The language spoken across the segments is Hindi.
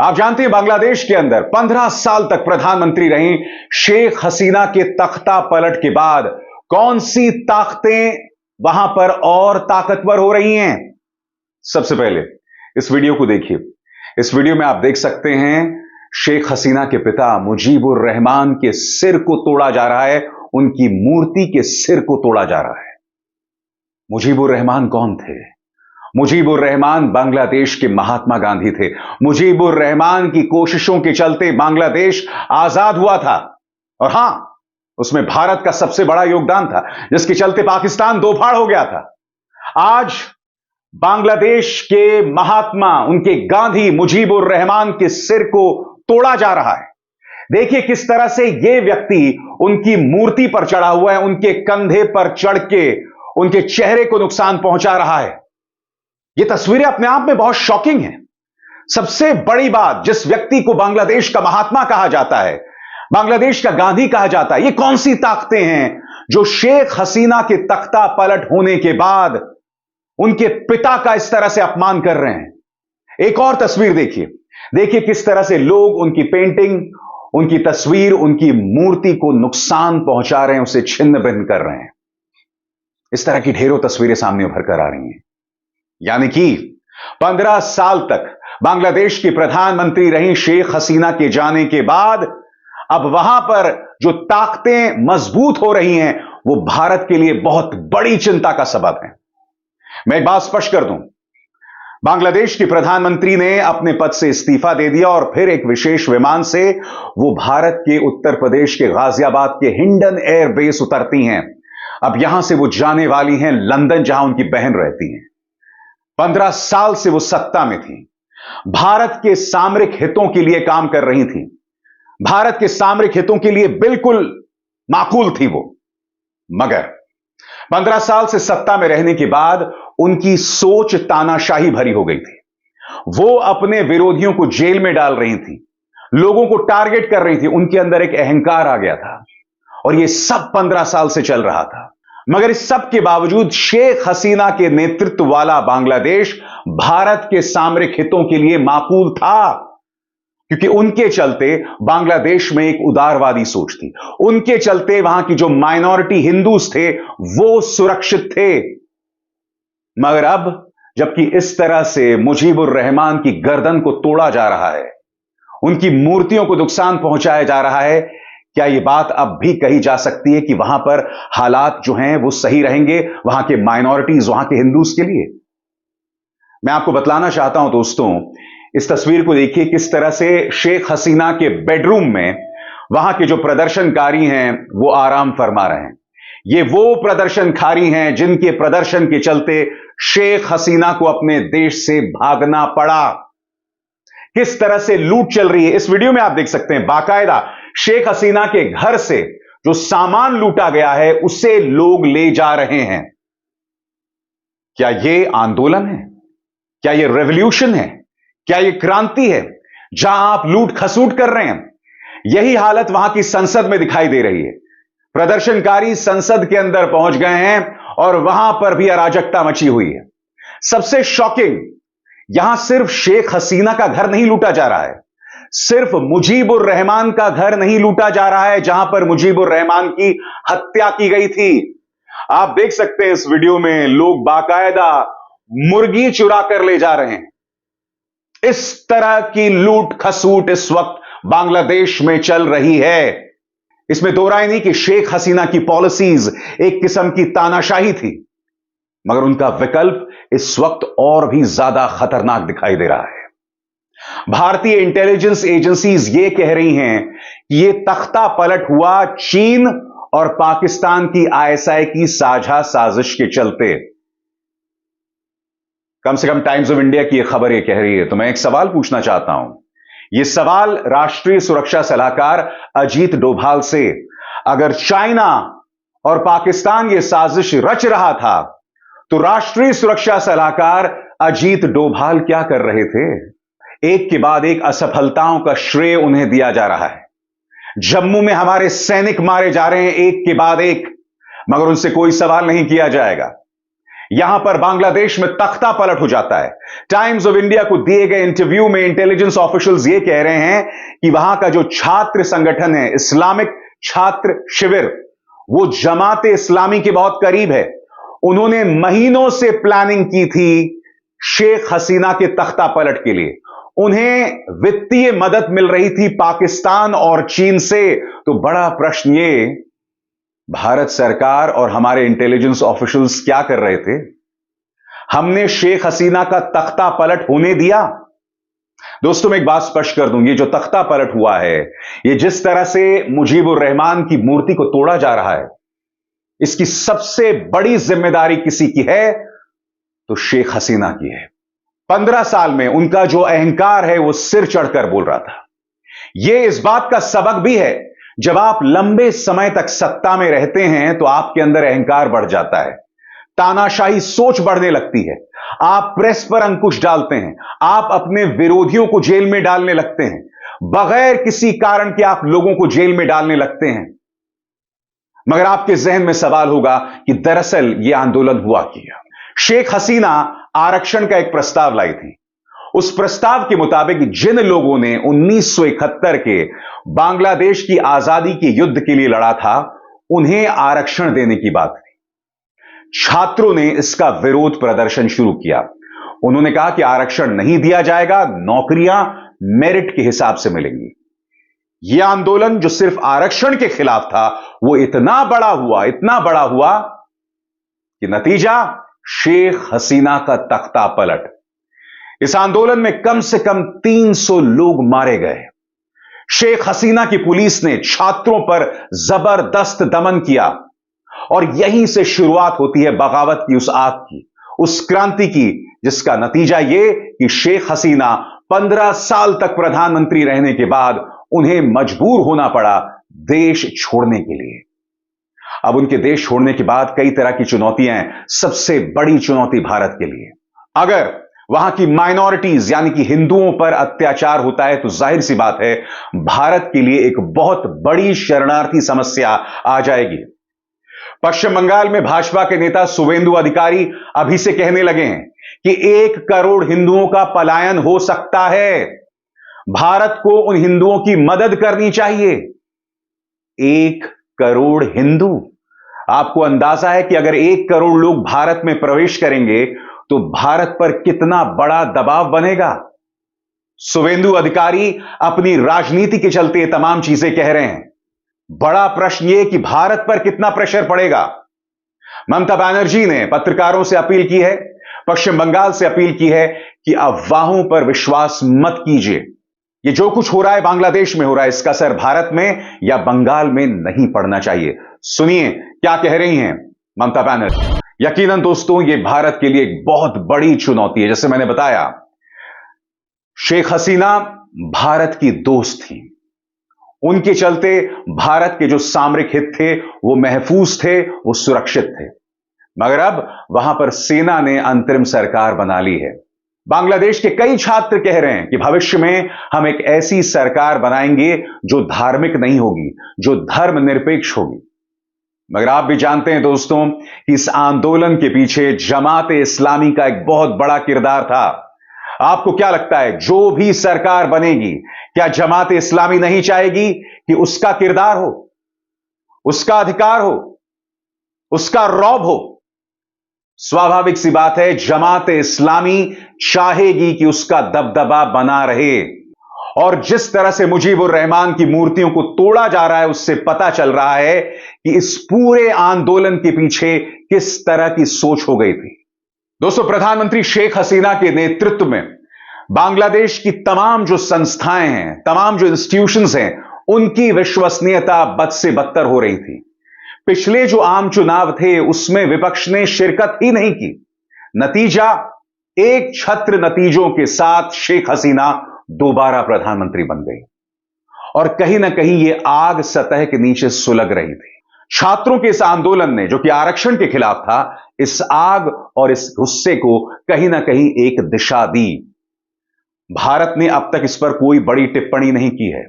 आप जानते हैं बांग्लादेश के अंदर 15 साल तक प्रधानमंत्री रही शेख हसीना के तख्ता पलट के बाद कौन सी ताकतें वहां पर और ताकतवर हो रही हैं। सबसे पहले इस वीडियो को देखिए। इस वीडियो में आप देख सकते हैं शेख हसीना के पिता मुजीबुर रहमान के सिर को तोड़ा जा रहा है, उनकी मूर्ति के सिर को तोड़ा जा रहा है। मुजीबुर रहमान कौन थे? मुजीबुर रहमान बांग्लादेश के महात्मा गांधी थे। मुजीबुर रहमान की कोशिशों के चलते बांग्लादेश आजाद हुआ था और हां, उसमें भारत का सबसे बड़ा योगदान था, जिसके चलते पाकिस्तान दो फाड़ हो गया था। आज बांग्लादेश के महात्मा, उनके गांधी मुजीबुर रहमान के सिर को तोड़ा जा रहा है। देखिए किस तरह से यह व्यक्ति उनकी मूर्ति पर चढ़ा हुआ है, उनके कंधे पर चढ़ के उनके चेहरे को नुकसान पहुंचा रहा है। ये तस्वीरें अपने आप में बहुत शॉकिंग हैं। सबसे बड़ी बात, जिस व्यक्ति को बांग्लादेश का महात्मा कहा जाता है, बांग्लादेश का गांधी कहा जाता है, ये कौन सी ताकतें हैं जो शेख हसीना के तख्ता पलट होने के बाद उनके पिता का इस तरह से अपमान कर रहे हैं। एक और तस्वीर देखिए। देखिए किस तरह से लोग उनकी पेंटिंग, उनकी तस्वीर, उनकी मूर्ति को नुकसान पहुंचा रहे हैं, उसे छिन्न भिन्न कर रहे हैं। इस तरह की ढेरों तस्वीरें सामने उभर कर आ रही हैं। यानी कि 15 साल तक बांग्लादेश की प्रधानमंत्री रही शेख हसीना के जाने के बाद अब वहां पर जो ताकतें मजबूत हो रही हैं, वो भारत के लिए बहुत बड़ी चिंता का सबब है। मैं एक बात स्पष्ट कर दूं, बांग्लादेश की प्रधानमंत्री ने अपने पद से इस्तीफा दे दिया और फिर एक विशेष विमान से वो भारत के उत्तर प्रदेश के गाजियाबाद के हिंडन एयरबेस उतरती हैं। अब यहां से वो जाने वाली हैं लंदन, जहां उनकी बहन रहती हैं। 15 साल से वो सत्ता में थी, भारत के सामरिक हितों के लिए काम कर रही थी, भारत के सामरिक हितों के लिए बिल्कुल माकूल थी वो। मगर 15 साल से सत्ता में रहने के बाद उनकी सोच तानाशाही भरी हो गई थी। वो अपने विरोधियों को जेल में डाल रही थी, लोगों को टारगेट कर रही थी, उनके अंदर एक अहंकार आ गया था और यह सब 15 साल से चल रहा था। मगर इस सब के बावजूद शेख हसीना के नेतृत्व वाला बांग्लादेश भारत के सामरिक हितों के लिए माकूल था, क्योंकि उनके चलते बांग्लादेश में एक उदारवादी सोच थी, उनके चलते वहां की जो माइनॉरिटी हिंदूज थे वो सुरक्षित थे। मगर अब जबकि इस तरह से मुजीबुर रहमान की गर्दन को तोड़ा जा रहा है, उनकी मूर्तियों को नुकसान पहुंचाया जा रहा है, क्या यह बात अब भी कही जा सकती है कि वहां पर हालात जो हैं वो सही रहेंगे वहां के माइनॉरिटीज, वहां के हिंदूज के लिए? मैं आपको बतलाना चाहता हूं दोस्तों, इस तस्वीर को देखिए किस तरह से शेख हसीना के बेडरूम में वहां के जो प्रदर्शनकारी हैं वो आराम फरमा रहे हैं। ये वो प्रदर्शनकारी हैं जिनके प्रदर्शन के चलते शेख हसीना को अपने देश से भागना पड़ा। किस तरह से लूट चल रही है इस वीडियो में आप देख सकते हैं। बाकायदा शेख हसीना के घर से जो सामान लूटा गया है उसे लोग ले जा रहे हैं। क्या यह आंदोलन है? क्या यह रेवोल्यूशन है? क्या यह क्रांति है जहां आप लूट खसूट कर रहे हैं? यही हालत वहां की संसद में दिखाई दे रही है। प्रदर्शनकारी संसद के अंदर पहुंच गए हैं और वहां पर भी अराजकता मची हुई है। सबसे शॉकिंग, यहां सिर्फ शेख हसीना का घर नहीं लूटा जा रहा है, सिर्फ मुजीबुर रहमान का घर नहीं लूटा जा रहा है जहां पर मुजीबुर रहमान की हत्या की गई थी। आप देख सकते हैं इस वीडियो में लोग बाकायदा मुर्गी चुरा कर ले जा रहे हैं। इस तरह की लूट खसूट इस वक्त बांग्लादेश में चल रही है। इसमें दो राय नहीं कि शेख हसीना की पॉलिसीज एक किस्म की तानाशाही थी, मगर उनका विकल्प इस वक्त और भी ज्यादा खतरनाक दिखाई दे रहा है। भारतीय इंटेलिजेंस एजेंसीज ये कह रही हैं कि यह तख्ता पलट हुआ चीन और पाकिस्तान की आईएसआई की साझा साजिश के चलते। कम से कम टाइम्स ऑफ इंडिया की यह खबर यह कह रही है। तो मैं एक सवाल पूछना चाहता हूं, यह सवाल राष्ट्रीय सुरक्षा सलाहकार अजीत डोभाल से। अगर चाइना और पाकिस्तान यह साजिश रच रहा था तो राष्ट्रीय सुरक्षा सलाहकार अजीत डोभाल क्या कर रहे थे? एक के बाद एक असफलताओं का श्रेय उन्हें दिया जा रहा है। जम्मू में हमारे सैनिक मारे जा रहे हैं एक के बाद एक, मगर उनसे कोई सवाल नहीं किया जाएगा। यहां पर बांग्लादेश में तख्ता पलट हो जाता है। टाइम्स ऑफ इंडिया को दिए गए इंटरव्यू में इंटेलिजेंस ऑफिशियल्स ये कह रहे हैं कि वहां का जो छात्र संगठन है, इस्लामिक छात्र शिविर, वो जमाते इस्लामी के बहुत करीब है। उन्होंने महीनों से प्लानिंग की थी शेख हसीना के तख्ता पलट के लिए। उन्हें वित्तीय मदद मिल रही थी पाकिस्तान और चीन से। तो बड़ा प्रश्न ये, भारत सरकार और हमारे इंटेलिजेंस ऑफिशियल्स क्या कर रहे थे? हमने शेख हसीना का तख्ता पलट होने दिया? दोस्तों, मैं एक बात स्पष्ट कर दूं, ये जो तख्ता पलट हुआ है, ये जिस तरह से मुजीबुर रहमान की मूर्ति को तोड़ा जा रहा है, इसकी सबसे बड़ी जिम्मेदारी किसी की है? तो शेख हसीना की है। 15 साल में उनका जो अहंकार है वो सिर चढ़कर बोल रहा था। यह इस बात का सबक भी है, जब आप लंबे समय तक सत्ता में रहते हैं तो आपके अंदर अहंकार बढ़ जाता है, तानाशाही सोच बढ़ने लगती है, आप प्रेस पर अंकुश डालते हैं, आप अपने विरोधियों को जेल में डालने लगते हैं, बगैर किसी कारण के आप लोगों को जेल में डालने लगते हैं। मगर आपके जहन में सवाल होगा कि दरअसल यह आंदोलन हुआ क्या? शेख हसीना आरक्षण का एक प्रस्ताव लाई थी। उस प्रस्ताव के मुताबिक जिन लोगों ने 1971 के बांग्लादेश की आजादी के युद्ध के लिए लड़ा था, उन्हें आरक्षण देने की बात थी। छात्रों ने इसका विरोध प्रदर्शन शुरू किया। उन्होंने कहा कि आरक्षण नहीं दिया जाएगा, नौकरियां मेरिट के हिसाब से मिलेंगी। यह आंदोलन जो सिर्फ आरक्षण के खिलाफ था, वो इतना बड़ा हुआ कि नतीजा शेख हसीना का तख्ता पलट। इस आंदोलन में कम से कम 300 लोग मारे गए। शेख हसीना की पुलिस ने छात्रों पर जबरदस्त दमन किया और यहीं से शुरुआत होती है बगावत की, उस आग की, उस क्रांति की, जिसका नतीजा यह कि शेख हसीना 15 साल तक प्रधानमंत्री रहने के बाद उन्हें मजबूर होना पड़ा देश छोड़ने के लिए। अब उनके देश छोड़ने के बाद कई तरह की चुनौतियां हैं। सबसे बड़ी चुनौती भारत के लिए, अगर वहां की माइनॉरिटीज यानी कि हिंदुओं पर अत्याचार होता है तो जाहिर सी बात है भारत के लिए एक बहुत बड़ी शरणार्थी समस्या आ जाएगी। पश्चिम बंगाल में भाजपा के नेता शुवेंदु अधिकारी अभी से कहने लगे हैं कि 1 करोड़ हिंदुओं का पलायन हो सकता है। भारत को उन हिंदुओं की मदद करनी चाहिए। 1 करोड़ हिंदू, आपको अंदाजा है कि अगर 1 करोड़ लोग भारत में प्रवेश करेंगे तो भारत पर कितना बड़ा दबाव बनेगा। शुवेंदु अधिकारी अपनी राजनीति के चलते तमाम चीजें कह रहे हैं। बड़ा प्रश्न यह कि भारत पर कितना प्रेशर पड़ेगा। ममता बनर्जी ने पत्रकारों से अपील की है, पश्चिम बंगाल से अपील की है कि अफवाहों पर विश्वास मत कीजिए। ये जो कुछ हो रहा है बांग्लादेश में हो रहा है, इसका असर भारत में या बंगाल में नहीं पड़ना चाहिए। सुनिए क्या कह रही हैं ममता बनर्जी। यकीनन दोस्तों, ये भारत के लिए एक बहुत बड़ी चुनौती है। जैसे मैंने बताया, शेख हसीना भारत की दोस्त थी। उनके चलते भारत के जो सामरिक हित थे वो महफूज थे, वो सुरक्षित थे। मगर अब वहां पर सेना ने अंतरिम सरकार बना ली है। बांग्लादेश के कई छात्र कह रहे हैं कि भविष्य में हम एक ऐसी सरकार बनाएंगे जो धार्मिक नहीं होगी, जो धर्मनिरपेक्ष होगी। मगर आप भी जानते हैं दोस्तों कि इस आंदोलन के पीछे जमाते इस्लामी का एक बहुत बड़ा किरदार था। आपको क्या लगता है, जो भी सरकार बनेगी, क्या जमाते इस्लामी नहीं चाहेगी कि उसका किरदार हो, उसका अधिकार हो, उसका रौब हो? स्वाभाविक सी बात है, जमाते इस्लामी चाहेगी कि उसका दबदबा बना रहे। और जिस तरह से मुजीबुर रहमान की मूर्तियों को तोड़ा जा रहा है, उससे पता चल रहा है कि इस पूरे आंदोलन के पीछे किस तरह की सोच हो गई थी। दोस्तों, प्रधानमंत्री शेख हसीना के नेतृत्व में बांग्लादेश की तमाम जो संस्थाएं हैं, तमाम जो इंस्टीट्यूशंस हैं, उनकी विश्वसनीयता बद से बदतर हो रही थी। पिछले जो आम चुनाव थे उसमें विपक्ष ने शिरकत ही नहीं की। नतीजा, एक छत्र नतीजों के साथ शेख हसीना दोबारा प्रधानमंत्री बन गई। और कहीं ना कहीं यह आग सतह के नीचे सुलग रही थी। छात्रों के इस आंदोलन ने, जो कि आरक्षण के खिलाफ था, इस आग और इस गुस्से को कहीं ना कहीं एक दिशा दी। भारत ने अब तक इस पर कोई बड़ी टिप्पणी नहीं की है।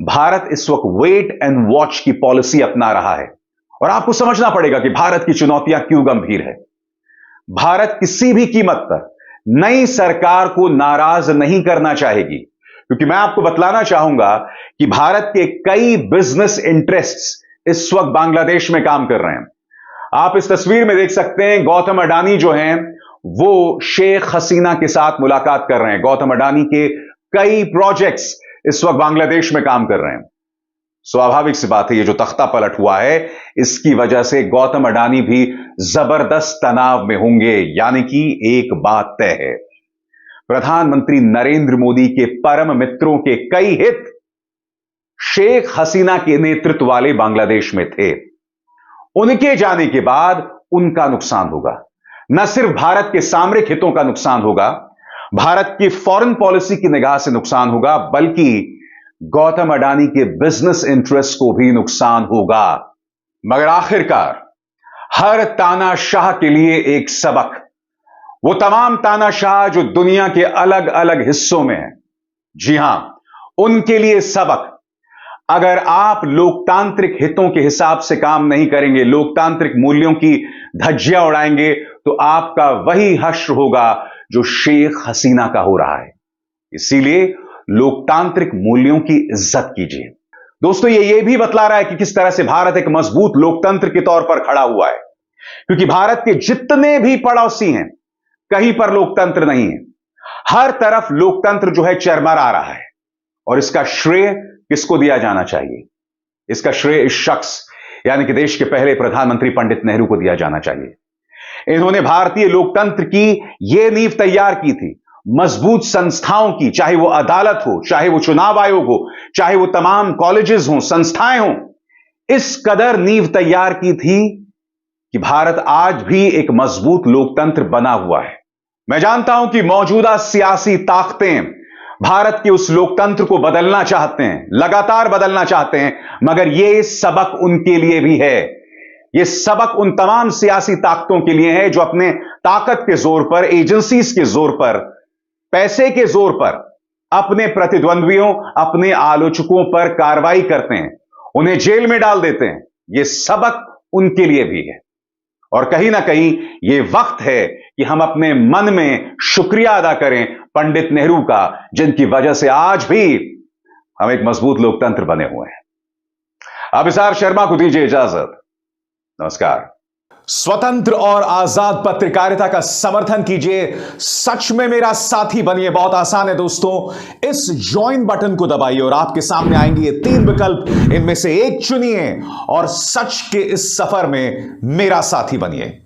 भारत इस वक्त वेट एंड वॉच की पॉलिसी अपना रहा है। और आपको समझना पड़ेगा कि भारत की चुनौतियां क्यों गंभीर है। भारत किसी भी कीमत पर नई सरकार को नाराज नहीं करना चाहेगी, क्योंकि मैं आपको बतलाना चाहूंगा कि भारत के कई बिजनेस इंटरेस्ट्स इस वक्त बांग्लादेश में काम कर रहे हैं। आप इस तस्वीर में देख सकते हैं, गौतम अडानी जो हैं वो शेख हसीना के साथ मुलाकात कर रहे हैं। गौतम अडानी के कई प्रोजेक्ट्स इस वक्त बांग्लादेश में काम कर रहे हैं। स्वाभाविक सी बात है, ये जो तख्ता पलट हुआ है इसकी वजह से गौतम अडानी भी जबरदस्त तनाव में होंगे, यानी कि एक बात तय है, प्रधानमंत्री नरेंद्र मोदी के परम मित्रों के कई हित शेख हसीना के नेतृत्व वाले बांग्लादेश में थे। उनके जाने के बाद उनका नुकसान होगा। न सिर्फ भारत के सामरिक हितों का नुकसान होगा, भारत की फॉरेन पॉलिसी की निगाह से नुकसान होगा, बल्कि गौतम अडानी के बिजनेस इंटरेस्ट को भी नुकसान होगा। मगर आखिरकार हर तानाशाह के लिए एक सबक, वो तमाम तानाशाह जो दुनिया के अलग अलग हिस्सों में हैं, जी हां, उनके लिए सबक, अगर आप लोकतांत्रिक हितों के हिसाब से काम नहीं करेंगे, लोकतांत्रिक मूल्यों की धज्जियां उड़ाएंगे, तो आपका वही हश्र होगा जो शेख हसीना का हो रहा है। इसीलिए लोकतांत्रिक मूल्यों की इज्जत कीजिए। दोस्तों, ये भी बतला रहा है कि किस तरह से भारत एक मजबूत लोकतंत्र के तौर पर खड़ा हुआ है, क्योंकि भारत के जितने भी पड़ोसी हैं, कहीं पर लोकतंत्र नहीं है। हर तरफ लोकतंत्र जो है चरमरा रहा है। और इसका श्रेय किसको दिया जाना चाहिए? इसका श्रेय इस शख्स, यानी कि देश के पहले प्रधानमंत्री पंडित नेहरू को दिया जाना चाहिए। इन्होंने भारतीय लोकतंत्र की यह नींव तैयार की थी, मजबूत संस्थाओं की, चाहे वो अदालत हो, चाहे वो चुनाव आयोग हो, चाहे वो तमाम कॉलेजेस हों, संस्थाएं हों, इस कदर नींव तैयार की थी कि भारत आज भी एक मजबूत लोकतंत्र बना हुआ है। मैं जानता हूं कि मौजूदा सियासी ताकतें भारत के उस लोकतंत्र को बदलना चाहते हैं, लगातार बदलना चाहते हैं, मगर यह सबक उनके लिए भी है। यह सबक उन तमाम सियासी ताकतों के लिए है जो अपने ताकत के जोर पर, एजेंसीज के जोर पर, पैसे के जोर पर अपने प्रतिद्वंद्वियों, अपने आलोचकों पर कार्रवाई करते हैं, उन्हें जेल में डाल देते हैं। यह सबक उनके लिए भी है। और कहीं ना कहीं यह वक्त है कि हम अपने मन में शुक्रिया अदा करें पंडित नेहरू का, जिनकी वजह से आज भी हम एक मजबूत लोकतंत्र बने हुए हैं। अभिसार शर्मा को दीजिए इजाजत। नमस्कार। स्वतंत्र और आजाद पत्रकारिता का समर्थन कीजिए, सच में मेरा साथी बनिए। बहुत आसान है दोस्तों, इस ज्वाइन बटन को दबाइए और आपके सामने आएंगे ये 3 विकल्प, इनमें से एक चुनिए और सच के इस सफर में मेरा साथी बनिए।